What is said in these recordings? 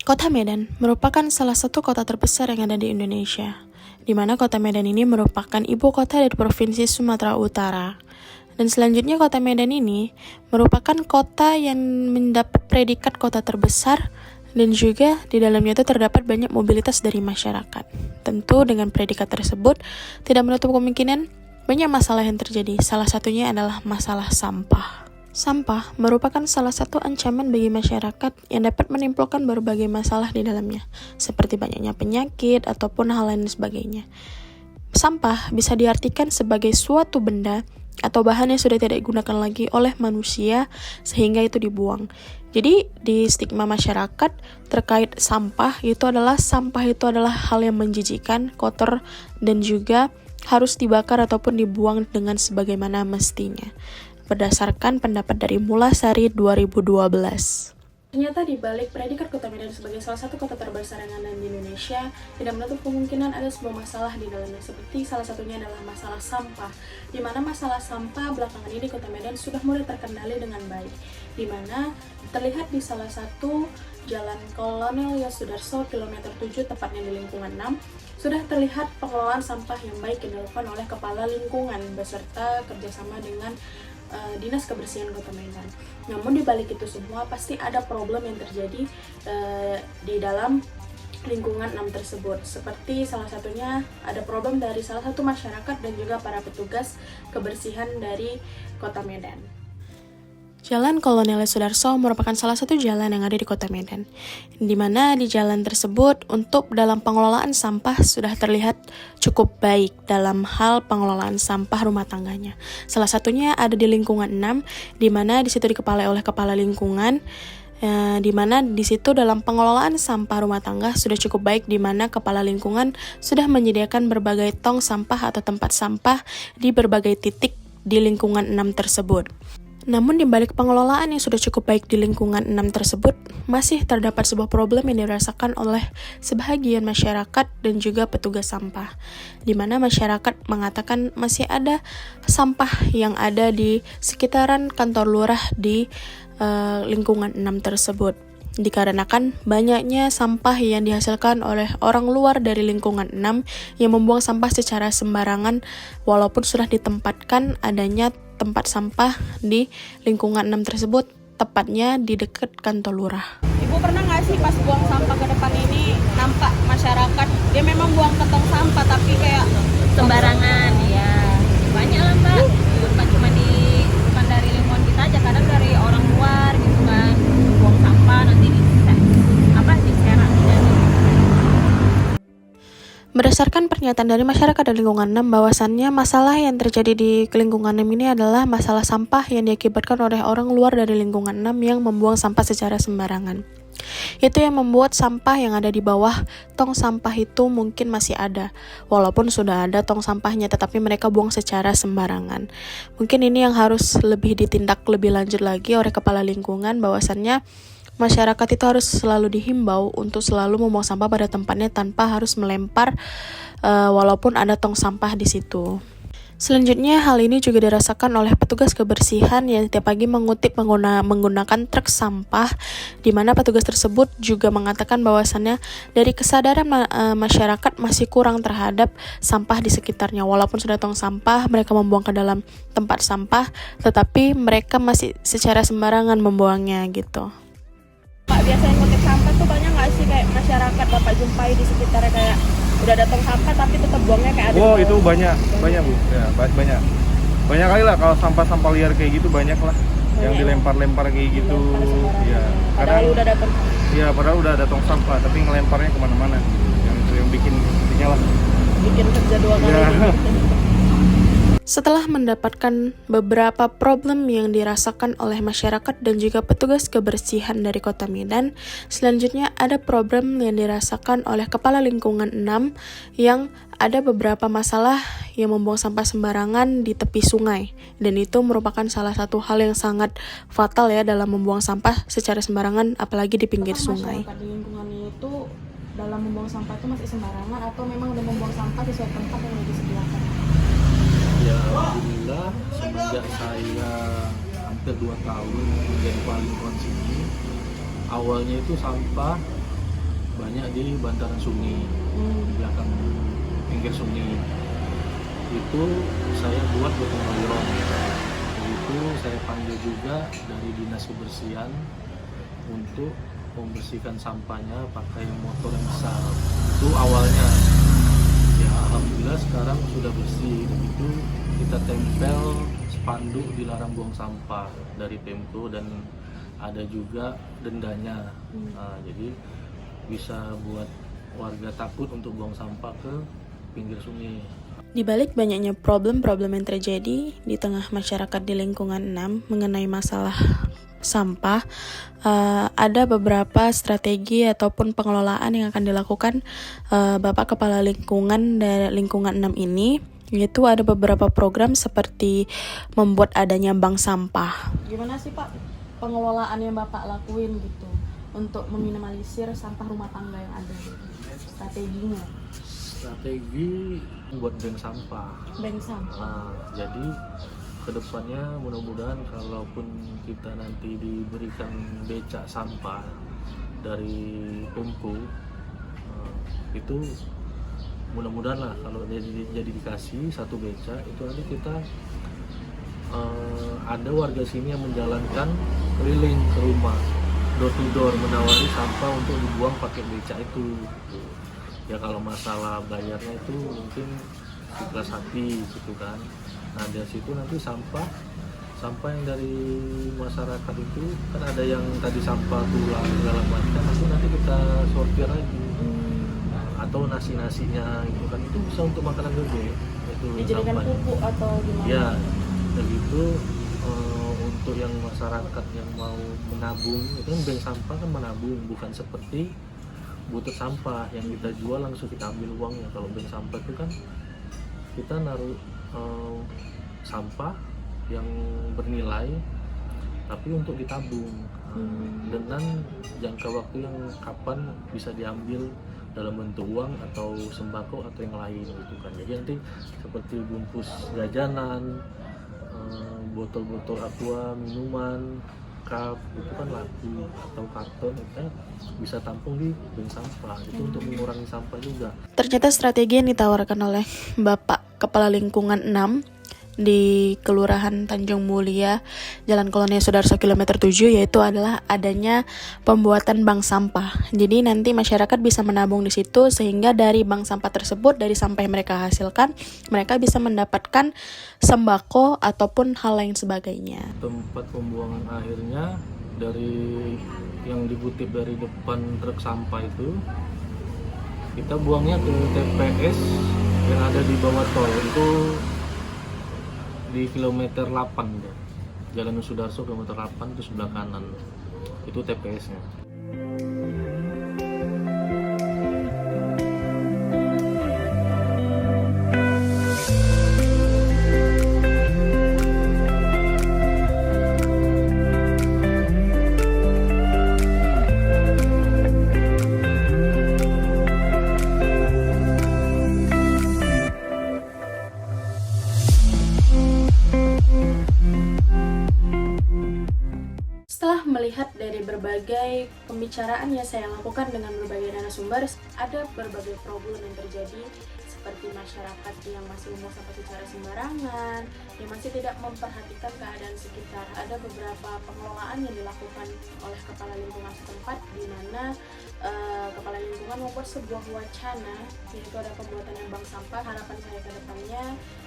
Kota Medan merupakan salah satu kota terbesar yang ada di Indonesia, di mana kota Medan ini merupakan ibu kota dari Provinsi Sumatera Utara. Dan selanjutnya kota Medan ini merupakan kota yang mendapat predikat kota terbesar dan juga di dalamnya itu terdapat banyak mobilitas dari masyarakat. Tentu dengan predikat tersebut tidak menutup kemungkinan banyak masalah yang terjadi. Salah satunya adalah masalah sampah. Sampah merupakan salah satu ancaman bagi masyarakat yang dapat menimbulkan berbagai masalah di dalamnya, seperti banyaknya penyakit ataupun hal lain sebagainya. Sampah bisa diartikan sebagai suatu benda atau bahan yang sudah tidak digunakan lagi oleh manusia sehingga itu dibuang. Jadi di stigma masyarakat terkait sampah itu adalah hal yang menjijikan, kotor, dan juga harus dibakar ataupun dibuang dengan sebagaimana mestinya. Berdasarkan pendapat dari Mulasari 2012. Ternyata di balik predikat Kota Medan sebagai salah satu kota terbesar yang ada di Indonesia, tidak menutup kemungkinan ada sebuah masalah di dalamnya, seperti salah satunya adalah masalah sampah, di mana masalah sampah belakangan ini di Kota Medan sudah mulai terkendali dengan baik, di mana terlihat di salah satu Jalan Kolonel Yosudarso kilometer 7 tepatnya di lingkungan 6, sudah terlihat pengelolaan sampah yang baik yang dilakukan oleh Kepala Lingkungan beserta kerjasama dengan Dinas Kebersihan Kota Medan. Namun di balik itu semua pasti ada problem yang terjadi di dalam lingkungan 6 tersebut. Seperti salah satunya ada problem dari salah satu masyarakat dan juga para petugas kebersihan dari Kota Medan. Jalan Kolonel Sudarso merupakan salah satu jalan yang ada di Kota Medan, di mana di jalan tersebut untuk dalam pengelolaan sampah sudah terlihat cukup baik dalam hal pengelolaan sampah rumah tangganya. Salah satunya ada di lingkungan 6, di mana di situ dikepalai oleh Kepala Lingkungan, di mana di situ dalam pengelolaan sampah rumah tangga sudah cukup baik, di mana Kepala Lingkungan sudah menyediakan berbagai tong sampah atau tempat sampah di berbagai titik di lingkungan 6 tersebut. Namun di balik pengelolaan yang sudah cukup baik di lingkungan 6 tersebut, masih terdapat sebuah problem yang dirasakan oleh sebahagian masyarakat dan juga petugas sampah, di mana masyarakat mengatakan masih ada sampah yang ada di sekitaran kantor lurah di lingkungan 6 tersebut. Dikarenakan banyaknya sampah yang dihasilkan oleh orang luar dari lingkungan 6 yang membuang sampah secara sembarangan walaupun sudah ditempatkan adanya tempat sampah di lingkungan 6 tersebut, tepatnya di dekat kantor lurah. Ibu pernah nggak sih pas buang sampah ke depan ini nampak masyarakat dia memang buang ke tong sampah tapi kayak sembarangan? Ya banyak lah Mbak, bukan dari lingkungan kita aja, kadang dari orang luar gitu kan, buang sampah nanti diserak. Berdasarkan pernyataan dari masyarakat dan lingkungan 6 bahwasannya masalah yang terjadi di lingkungan 6 ini adalah masalah sampah yang diakibatkan oleh orang luar dari lingkungan 6 yang membuang sampah secara sembarangan. Itu yang membuat sampah yang ada di bawah tong sampah itu mungkin masih ada, walaupun sudah ada tong sampahnya tetapi mereka buang secara sembarangan. Mungkin ini yang harus lebih ditindak lebih lanjut lagi oleh Kepala Lingkungan, bahwasannya masyarakat itu harus selalu dihimbau untuk selalu membuang sampah pada tempatnya tanpa harus melempar walaupun ada tong sampah di situ. Selanjutnya, hal ini juga dirasakan oleh petugas kebersihan yang setiap pagi menggunakan truk sampah, di mana petugas tersebut juga mengatakan bahwasannya dari kesadaran masyarakat masih kurang terhadap sampah di sekitarnya. Walaupun sudah tong sampah, mereka membuang ke dalam tempat sampah, tetapi mereka masih secara sembarangan membuangnya gitu. Pak biasanya ngutip sampah tuh banyak nggak sih kayak masyarakat Bapak jumpai di sekitarnya kayak udah datang sampah tapi tetap buangnya kayak ada. Oh itu banyak Bu ya, banyak kali lah kalau sampah liar kayak gitu, banyak lah yang dilempar kayak gitu ya. Padahal udah datang. Iya padahal udah ada tong sampah tapi ngelemparnya kemana-mana, yang itu yang bikin kerja dua kali ya. Setelah mendapatkan beberapa problem yang dirasakan oleh masyarakat dan juga petugas kebersihan dari Kota Medan, selanjutnya ada problem yang dirasakan oleh Kepala Lingkungan 6 yang ada beberapa masalah yang membuang sampah sembarangan di tepi sungai, dan itu merupakan salah satu hal yang sangat fatal ya dalam membuang sampah secara sembarangan, apalagi di pinggir sungai. Masyarakat di lingkungan itu dalam membuang sampah itu masih sembarangan atau memang udah membuang sampah sesuai tempat yang udah disediakan? Ya alhamdulillah semenjak saya hampir 2 tahun menjadi kepala lingkungan sini, awalnya itu sampah banyak di bantaran sungai, di belakang pinggir sungai. Itu saya buat gotong royong. Itu saya panggil juga dari dinas kebersihan untuk membersihkan sampahnya pakai motor yang besar. Itu awalnya. Ya alhamdulillah sekarang sudah bersih. Begitu kita tempel spanduk dilarang buang sampah dari Pemko dan ada juga dendanya. Nah, jadi bisa buat warga takut untuk buang sampah ke pinggir sungai. Di balik banyaknya problem-problem yang terjadi di tengah masyarakat di lingkungan 6 mengenai masalah sampah, ada beberapa strategi ataupun pengelolaan yang akan dilakukan Bapak Kepala Lingkungan dari lingkungan 6 ini, yaitu ada beberapa program seperti membuat adanya bank sampah. Gimana sih Pak pengelolaan yang Bapak lakuin gitu untuk meminimalisir sampah rumah tangga yang ada? Strateginya? Strategi membuat bank sampah. Bank sampah. Nah, jadi kedepannya mudah-mudahan kalaupun kita nanti diberikan becak sampah dari Pemko, itu mudah-mudahan lah kalau jadi dikasih satu becak itu nanti kita ada warga sini yang menjalankan keliling ke rumah door to door menawari sampah untuk dibuang pakai becak itu. Ya kalau masalah bayarnya itu mungkin ikhlas hati gitu kan. Nah dari situ nanti sampah yang dari masyarakat itu kan ada yang tadi sampah tulang segala macam itu nanti kita sortir lagi. Atau nasinya gitu kan, itu bisa untuk makanan gede itu dijadikan sampah. pupuk atau gimana? Ya begitu. Untuk yang masyarakat yang mau menabung itu kan bank sampah kan menabung, bukan seperti butut sampah yang kita jual langsung kita ambil uangnya. Kalau bank sampah itu kan kita naruh sampah yang bernilai tapi untuk ditabung dengan jangka waktu yang kapan bisa diambil dalam bentuk uang atau sembako atau yang lain gitu kan. Jadi nanti seperti bungkus jajanan, botol-botol aqua, minuman, cup itu kan laku atau karton itu bisa tampung di bank sampah. Itu untuk mengurangi sampah juga. Ternyata strategi yang ditawarkan oleh Bapak Kepala Lingkungan 6 di Kelurahan Tanjung Mulia, Jalan Kolonel Sudarso kilometer 7, yaitu adalah adanya pembuatan bank sampah. Jadi nanti masyarakat bisa menabung di situ sehingga dari bank sampah tersebut, dari sampah yang mereka hasilkan, mereka bisa mendapatkan sembako ataupun hal lain sebagainya. Tempat pembuangan akhirnya dari yang dikutip dari depan truk sampah itu kita buangnya ke TPS yang ada di bawah tol itu di kilometer 8 ya. Jalan Sudarso kilometer 8 itu sebelah kanan. Itu TPS-nya. Setelah melihat dari berbagai pembicaraan yang saya lakukan dengan berbagai narasumber, ada berbagai problem yang terjadi seperti masyarakat yang masih membuang sampah secara sembarangan, yang masih tidak memperhatikan keadaan sekitar. Ada beberapa pengelolaan yang dilakukan oleh kepala lingkungan setempat, di mana kepala lingkungan membuat sebuah wacana, yaitu ada pembuatan yang bank sampah. Harapan saya ke depannya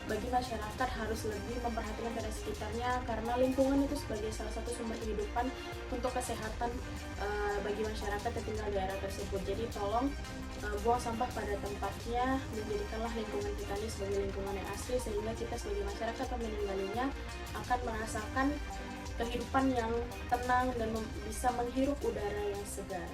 bagi masyarakat harus lebih memperhatikan keadaan sekitarnya, karena lingkungan itu sebagai salah satu sumber kehidupan untuk kesehatan bagi masyarakat yang tinggal di daerah tersebut. Jadi tolong buang sampah pada tempatnya, menjadikanlah lingkungan kita ini sebagai lingkungan yang asli, sehingga kita sebagai masyarakat yang meninggalnya akan merasakan kehidupan yang tenang dan bisa menghirup udara yang segar.